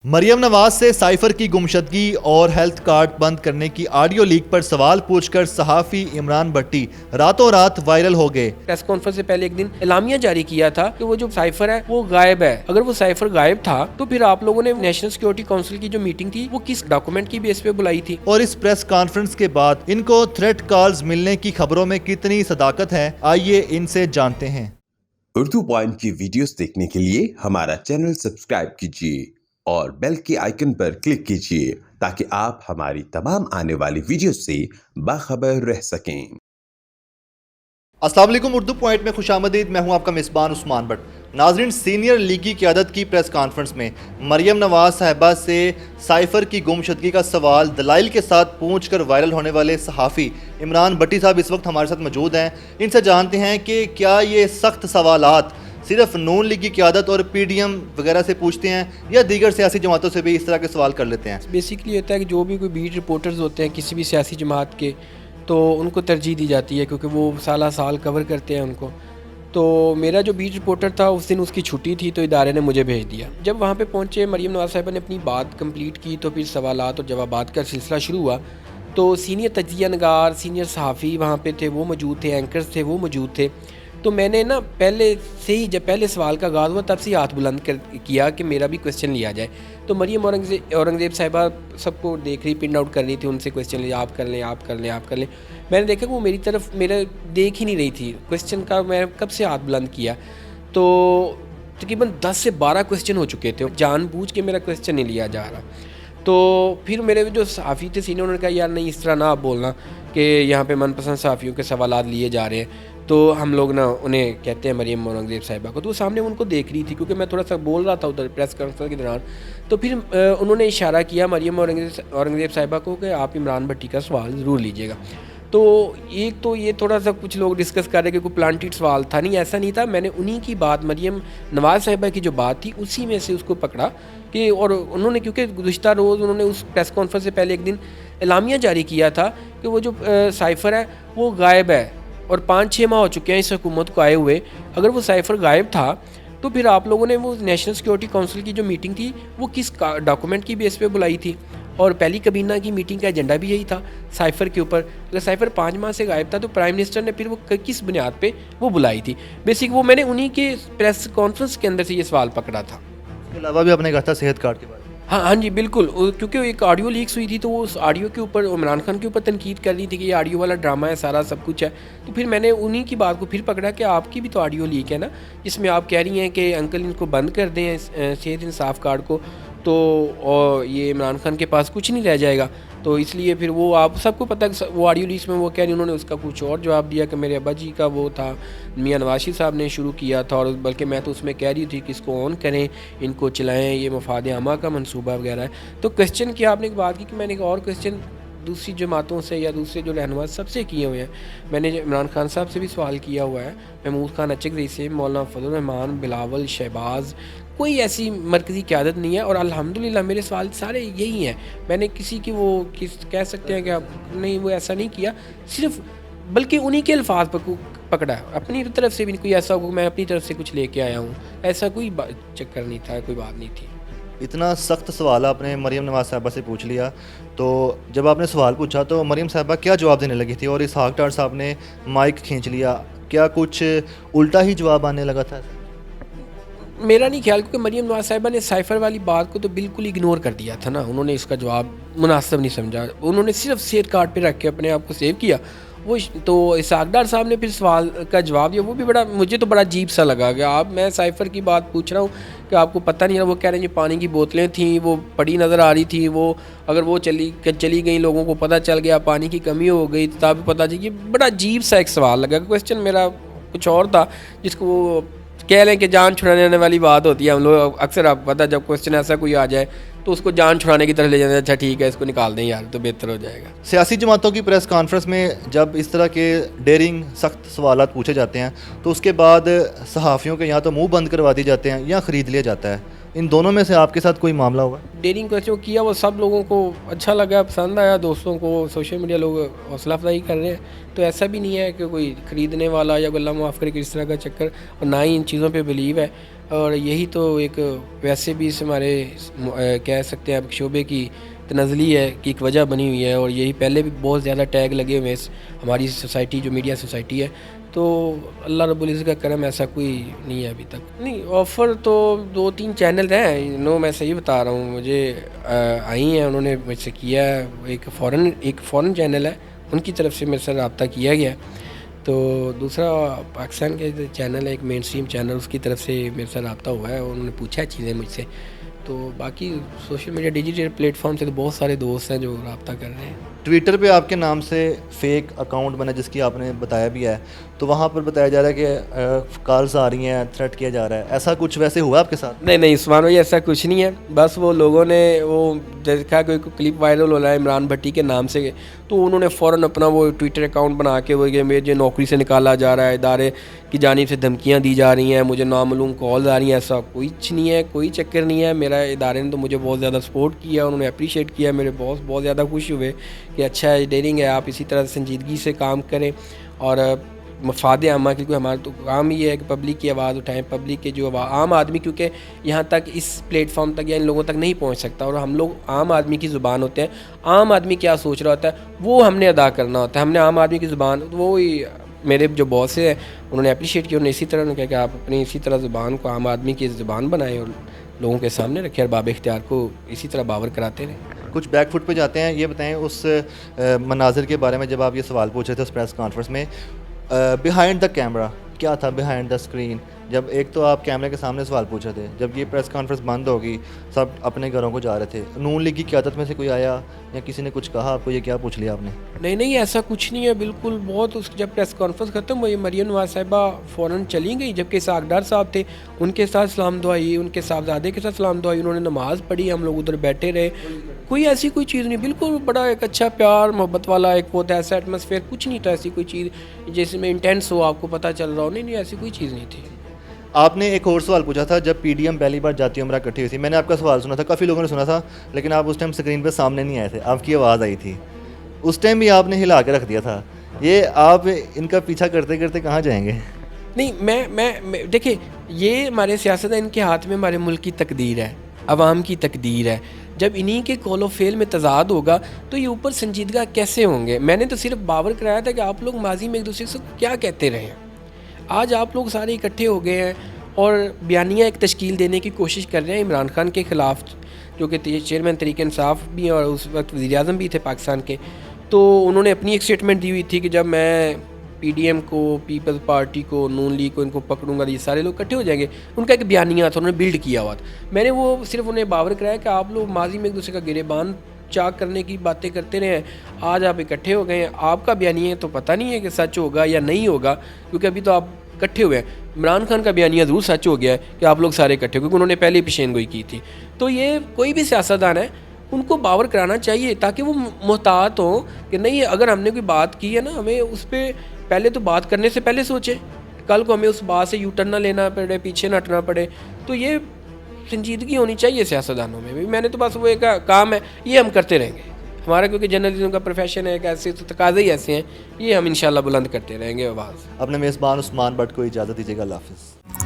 مریم نواز سے سائفر کی گمشدگی اور ہیلتھ کارڈ بند کرنے کی آڈیو لیک پر سوال پوچھ کر صحافی عمران بھٹی راتوں رات وائرل ہو گئے۔ پریس کانفرنس سے پہلے ایک دن اعلامیہ جاری کیا تھا کہ وہ جو سائفر ہے وہ غائب ہے۔ اگر وہ سائفر غائب تھا تو پھر آپ لوگوں نے نیشنل سیکورٹی کونسل کی جو میٹنگ تھی وہ کس ڈاکومنٹ کی بیس پہ بلائی تھی؟ اور اس پریس کانفرنس کے بعد ان کو تھریٹ کالز ملنے کی خبروں میں کتنی صداقت ہے، آئیے ان سے جانتے ہیں۔ اردو پوائنٹ کی ویڈیوز دیکھنے کے لیے ہمارا چینل سبسکرائب کیجیے اور بیل کے آئیکن پر کلک کیجیے تاکہ آپ ہماری تمام آنے والی ویڈیوز سے باخبر رہ سکیں۔ السلام علیکم، اردو پوائنٹ میں خوش آمدید۔ میں ہوں آپ کا میزبان عثمان بٹ۔ ناظرین، سینئر لیگی قیادت کی پریس کانفرنس میں مریم نواز صاحبہ سے سائفر کی گمشدگی کا سوال دلائل کے ساتھ پوچھ کر وائرل ہونے والے صحافی عمران بھٹی صاحب اس وقت ہمارے ساتھ موجود ہیں۔ ان سے جانتے ہیں کہ کیا یہ سخت سوالات صرف نون لیگ کی قیادت اور پی ڈی ایم وغیرہ سے پوچھتے ہیں یا دیگر سیاسی جماعتوں سے بھی اس طرح کے سوال کر لیتے ہیں؟ بیسیکلی ہوتا ہے کہ جو بھی کوئی بیٹ رپورٹرز ہوتے ہیں کسی بھی سیاسی جماعت کے، تو ان کو ترجیح دی جاتی ہے کیونکہ وہ سالہ سال کور کرتے ہیں ان کو۔ تو میرا جو بیٹ رپورٹر تھا اس دن اس کی چھٹی تھی تو ادارے نے مجھے بھیج دیا۔ جب وہاں پہ پہنچے، مریم نواز صاحبہ نے اپنی بات کمپلیٹ کی تو پھر سوالات اور جوابات کا سلسلہ شروع ہوا۔ تو سینئر تجزیہ نگار، سینئر صحافی وہاں پہ تھے، وہ موجود تھے، اینکرز تھے، وہ موجود تھے۔ تو میں نے پہلے سے ہی جب پہلے سوال کا آغاز ہوا تب سے ہی ہاتھ بلند کیا کہ میرا بھی کویسچن لیا جائے۔ تو مریم اورنگزیب صاحبہ سب کو دیکھ رہی، پن آؤٹ کر رہی تھی، ان سے کویسچن لیا، آپ کر لیں، آپ کر لیں، آپ کر لیں۔ میں نے دیکھا کہ وہ میری طرف میرا دیکھ ہی نہیں رہی تھی کویسچن کا، میں کب سے ہاتھ بلند کیا۔ تو تقریباً 10 سے 12 کویسچن ہو چکے تھے، جان بوجھ کے میرا کویسچن نہیں لیا جا رہا۔ تو پھر میرے جو صحافی تھے سینئر، انہوں نے کہا یار نہیں، اس طرح نہ آپ بولنا کہ یہاں پہ من پسند صحافیوں کے سوالات لیے جا رہے ہیں۔ تو ہم لوگ انہیں کہتے ہیں مریم اورنگزیب صاحبہ کو، تو وہ سامنے ان کو دیکھ رہی تھی کیونکہ میں تھوڑا سا بول رہا تھا ادھر پریس کانفرنس کے دوران۔ تو پھر انہوں نے اشارہ کیا مریم اورنگزیب صاحبہ کو کہ آپ عمران بھٹی کا سوال ضرور لیجیے گا۔ تو ایک تو یہ تھوڑا سا کچھ لوگ ڈسکس کر رہے کہ کوئی پلانٹیڈ سوال تھا، نہیں ایسا نہیں تھا۔ میں نے انہی کی بات، مریم نواز صاحبہ کی جو بات تھی اسی میں سے اس کو پکڑا کہ، اور انہوں نے کیونکہ گزشتہ روز انہوں نے اس پریس کانفرنس سے پہلے ایک دن اعلامیہ جاری کیا تھا کہ وہ جو سائفر ہے وہ غائب ہے اور 5-6 ماہ ہو چکے ہیں اس حکومت کو آئے ہوئے۔ اگر وہ سائفر غائب تھا تو پھر آپ لوگوں نے وہ نیشنل سیکورٹی کونسل کی جو میٹنگ تھی وہ کس ڈاکومنٹ کی بیس پہ بلائی تھی؟ اور پہلی کابینہ کی میٹنگ کا ایجنڈا بھی یہی تھا سائفر کے اوپر۔ اگر سائفر 5 ماہ سے غائب تھا تو پرائم منسٹر نے پھر وہ کس بنیاد پہ وہ بلائی تھی؟ بیسک وہ میں نے انہی کے پریس کانفرنس کے اندر سے یہ سوال پکڑا تھا۔ اس کے علاوہ بھی آپ نے کہا تھا صحت کارڈ کے بارے میں۔ ہاں جی بالکل، کیونکہ ایک آڈیو لیکس ہوئی تھی تو وہ اس آڈیو کے اوپر عمران خان کے اوپر تنقید کر رہی تھی کہ یہ آڈیو والا ڈرامہ ہے، سارا سب کچھ ہے۔ تو پھر میں نے انہی کی بات کو پھر پکڑا کہ آپ کی بھی تو آڈیو لیک ہے نا، جس میں آپ کہہ رہی ہیں کہ انکل ان کو بند کر دیں صحت انصاف کارڈ کو، تو اور یہ عمران خان کے پاس کچھ نہیں رہ جائے گا۔ تو اس لیے پھر وہ آپ سب کو پتہ ہے وہ آڈیو لیکس میں وہ کہہ رہی، انہوں نے اس کا کچھ اور جواب دیا کہ میرے ابا جی کا وہ تھا، میاں نواز شریف صاحب نے شروع کیا تھا، اور بلکہ میں تو اس میں کہہ رہی تھی کہ اس کو آن کریں، ان کو چلائیں، یہ مفاد عامہ کا منصوبہ وغیرہ ہے۔ تو کویسچن کی آپ نے ایک بات کی کہ میں نے ایک اور کویسچن دوسری جماعتوں سے یا دوسرے جو رہنما سب سے کیے ہوئے ہیں۔ میں نے عمران خان صاحب سے بھی سوال کیا ہوا ہے، محمود خان اچکزئی سے، مولانا فضل الرحمان، بلاول، شہباز، کوئی ایسی مرکزی قیادت نہیں ہے، اور الحمدللہ میرے سوال سارے یہی ہیں۔ میں نے کسی کی وہ کہہ سکتے ہیں کہ نہیں وہ ایسا نہیں کیا، صرف بلکہ انہی کے الفاظ پکڑا ہے، اپنی طرف سے بھی کوئی ایسا ہو میں اپنی طرف سے کچھ لے کے آیا ہوں، ایسا کوئی چکر نہیں تھا، کوئی بات نہیں تھی۔ اتنا سخت سوال آپ نے مریم نواز صاحبہ سے پوچھ لیا، تو جب آپ نے سوال پوچھا تو مریم صاحبہ کیا جواب دینے لگی تھی؟ اور اسحاق ڈار صاحب نے مائک کھینچ لیا، کیا کچھ الٹا ہی جواب آنے لگا تھا؟ میرا نہیں خیال، کیونکہ مریم نواز صاحبہ نے سائفر والی بات کو تو بالکل اگنور کر دیا تھا نا، انہوں نے اس کا جواب مناسب نہیں سمجھا، انہوں نے صرف صحت کارڈ پہ رکھ کے اپنے آپ کو سیو کیا۔ وہ تو اسحاق ڈار صاحب نے پھر سوال کا جواب دیا، وہ بھی مجھے تو بڑا عجیب سا لگا کہ میں سائفر کی بات پوچھ رہا ہوں کہ آپ کو پتہ نہیں ہے۔ وہ کہہ رہے ہیں یہ پانی کی بوتلیں تھیں، وہ پڑی نظر آ رہی تھیں، وہ اگر وہ چلی گئیں، لوگوں کو پتہ چل گیا، پانی کی کمی ہو گئی تب پتہ چلی۔ یہ بڑا عجیب سا ایک سوال لگا، کویسچن میرا کچھ اور تھا، جس کو وہ کہہ لیں کہ جان چھڑانے والی بات ہوتی ہے۔ ہم لوگ اکثر آپ پتہ جب کویسچن ایسا کوئی آ جائے تو اس کو جان چھڑانے کی طرف لے جاتے ہیں، اچھا ٹھیک ہے اس کو نکال دیں یار تو بہتر ہو جائے گا۔ سیاسی جماعتوں کی پریس کانفرنس میں جب اس طرح کے ڈیرنگ سخت سوالات پوچھے جاتے ہیں تو اس کے بعد صحافیوں کے یا تو منہ بند کروا دی جاتے ہیں یا خرید لیا جاتا ہے۔ ان دونوں میں سے آپ کے ساتھ کوئی معاملہ ہوا؟ ڈیرنگ کویسچن کیا، وہ سب لوگوں کو اچھا لگا، پسند آیا، دوستوں کو سوشل میڈیا لوگ حوصلہ افزائی کر رہے ہیں۔ تو ایسا بھی نہیں ہے کہ کوئی خریدنے والا یا اللہ معاف کرے کہ اس طرح کا چکر، اور نہ ہی ان چیزوں پہ بلیو ہے۔ اور یہی تو ایک ویسے بھی اس ہمارے کہہ سکتے ہیں آپ شعبے کی تنزلی ہے کہ ایک وجہ بنی ہوئی ہے، اور یہی پہلے بھی بہت زیادہ ٹیگ لگے ہوئے ہیں ہماری سوسائٹی جو میڈیا سوسائٹی ہے. تو اللہ رب العزت کا کرم ایسا کوئی نہیں ہے ابھی تک. نہیں آفر تو 2-3 چینل ہیں، میں صحیح بتا رہا ہوں، مجھے آئی ہیں، انہوں نے مجھ سے کیا ہے. ایک فورن چینل ہے، ان کی طرف سے میرے سے رابطہ کیا گیا. تو دوسرا پاکستان کے چینل ہے ایک مین اسٹریم چینل، اس کی طرف سے میرے سے رابطہ ہوا ہے، انہوں نے پوچھا چیزیں مجھ سے. تو باقی social media digital plate form سے تو بہت سارے دوست ہیں جو رابطہ کر رہے ہیں. ٹویٹر پہ آپ کے نام سے فیک اکاؤنٹ بنا جس کی آپ نے بتایا بھی ہے، تو وہاں پر بتایا جا رہا ہے کہ کالز آ رہی ہیں، تھریٹ کیا جا رہا ہے، ایسا کچھ ویسے ہوا آپ کے ساتھ؟ نہیں عثمان بھائی ایسا کچھ نہیں ہے. بس وہ لوگوں نے وہ دیکھا کوئی کلپ وائرل ہو رہا ہے عمران بھٹی کے نام سے، تو انہوں نے فوراً اپنا وہ ٹویٹر اکاؤنٹ بنا کے وہ کہ مجھے نوکری سے نکالا جا رہا ہے، ادارے کی جانب سے دھمکیاں دی جا رہی ہیں، مجھے نامعلوم کالز آ رہی ہیں. ایسا کچھ نہیں ہے، کوئی چکر نہیں ہے. میرا ادارے نے تو مجھے بہت زیادہ سپورٹ کیا، انہوں نے اپریشیٹ کیا. میرے باس بہت زیادہ خوش ہوئے کہ اچھا ہے، ڈیرنگ ہے، آپ اسی طرح سنجیدگی سے کام کریں اور مفاد عامہ، کیونکہ ہمارا تو کام یہ ہے کہ پبلک کی آواز اٹھائیں. پبلک کے جو عام آدمی کیونکہ یہاں تک اس پلیٹ فارم تک یا ان لوگوں تک نہیں پہنچ سکتا، اور ہم لوگ عام آدمی کی زبان ہوتے ہیں. عام آدمی کیا سوچ رہا ہوتا ہے وہ ہم نے ادا کرنا ہوتا ہے. ہم نے عام آدمی کی زبان، وہی میرے جو باس ہیں انہوں نے اپریشیٹ کیا. انہوں نے اسی طرح نے کہا کہ آپ اپنی اسی طرح زبان کو عام آدمی کی زبان بنائیں اور لوگوں کے سامنے رکھیں اور باب اختیار کو اسی طرح باور کراتے رہیں. کچھ بیک فٹ پہ جاتے ہیں، یہ بتائیں اس مناظر کے بارے میں جب آپ یہ سوال پوچھ رہے تھے اس پریس کانفرنس میں، بیہائنڈ دا کیمرہ کیا تھا، بیہائنڈ دا اسکرین؟ جب ایک تو آپ کیمرے کے سامنے سوال پوچھ رہے تھے، جب یہ پریس کانفرنس بند ہوگی سب اپنے گھروں کو جا رہے تھے، نون لیگ کی قیادت میں سے کوئی آیا یا کسی نے کچھ کہا آپ کو؟ یہ کیا پوچھ لیا آپ نے؟ نہیں ایسا کچھ نہیں ہے بالکل. بہت جب پریس کانفرنس ختم ہوئی مریم نواز صاحبہ فوراً چلی گئی، جبکہ اسحاق ڈار صاحب تھے، ان کے ساتھ سلام دعائی، ان کے صاحبزادے کے ساتھ سلام دعائی، انہوں نے نماز پڑھی، ہم لوگ ادھر بیٹھے رہے. کوئی ایسی کوئی چیز نہیں، بالکل بڑا ایک اچھا پیار محبت والا ایک وہ ایسا ایٹماسفیئر، کچھ نہیں تھا ایسی کوئی چیز جس میں انٹینس ہو، آپ کو پتہ چل رہا ہو. نہیں ایسی کوئی چیز نہیں تھی. آپ نے ایک اور سوال پوچھا تھا جب پی ڈی ایم پہلی بار جاتی عمرہ اکٹھی ہوئی تھی، میں نے آپ کا سوال سنا تھا، کافی لوگوں نے سنا تھا، لیکن آپ اس ٹائم اسکرین پہ سامنے نہیں آئے تھے، آپ کی آواز آئی تھی. اس ٹائم بھی آپ نے ہلا کے رکھ دیا تھا. یہ آپ ان کا پیچھا کرتے کرتے کہاں جائیں گے؟ نہیں میں دیکھیں، یہ ہمارے سیاست ان کے ہاتھ میں ہمارے ملک کی تقدیر ہے، عوام کی تقدیر ہے. جب انہی کے کول و فیل میں تضاد ہوگا تو یہ اوپر سنجیدگی کیسے ہوں گے؟ میں نے تو صرف باور کرایا تھا کہ آپ لوگ ماضی میں ایک دوسرے سے کیا کہتے رہے ہیں. آج آپ لوگ سارے اکٹھے ہو گئے ہیں اور بیانیہ ایک تشکیل دینے کی کوشش کر رہے ہیں عمران خان کے خلاف، جو کہ چیئرمین تحریک انصاف بھی ہیں اور اس وقت وزیر اعظم بھی تھے پاکستان کے. تو انہوں نے اپنی ایک اسٹیٹمنٹ دی ہوئی تھی کہ جب میں پی ڈی ایم کو، پیپلز پارٹی کو، نون لیگ کو، ان کو پکڑوں گا، یہ سارے لوگ اکٹھے ہو جائیں گے. ان کا ایک بیانیہ تھا، انہوں نے بلڈ کیا ہوا تھا. میں نے وہ صرف انہیں باور کرایا کہ آپ لوگ ماضی میں ایک دوسرے کا گریبان چاک کرنے کی باتیں کرتے رہے ہیں، آج آپ اکٹھے ہو گئے ہیں. آپ کا بیانیہ تو پتہ نہیں ہے کہ سچ ہوگا یا نہیں ہوگا، کیونکہ ابھی تو آپ اکٹھے ہوئے ہیں. عمران خان کا بیانیہ ضرور سچ ہو گیا ہے کہ آپ لوگ سارے اکٹھے، کیونکہ انہوں نے پہلے ہی پیشین گوئی کی تھی. تو یہ کوئی بھی سیاستدان ہے ان کو باور کرانا چاہیے تاکہ وہ محتاط ہوں کہ نہیں، اگر ہم نے کوئی بات کی ہے نا، ہمیں اس پہ پہلے تو بات کرنے سے پہلے سوچیں، کل کو ہمیں اس بات سے یو ٹرن نہ لینا پڑے، پیچھے نہ ہٹنا پڑے. تو یہ سنجیدگی ہونی چاہیے سیاستدانوں میں بھی. میں نے تو بس وہ ایک کام ہے، یہ ہم کرتے رہیں گے. ہمارا کیونکہ جرنلزم کا پروفیشن ہے، ایسے تو تقاضے ہی ایسے ہیں، یہ ہم انشاءاللہ بلند کرتے رہیں گے آواز. اپنے میزبان عثمان بٹ کو اجازت دیجیے گا. اللہ حافظ.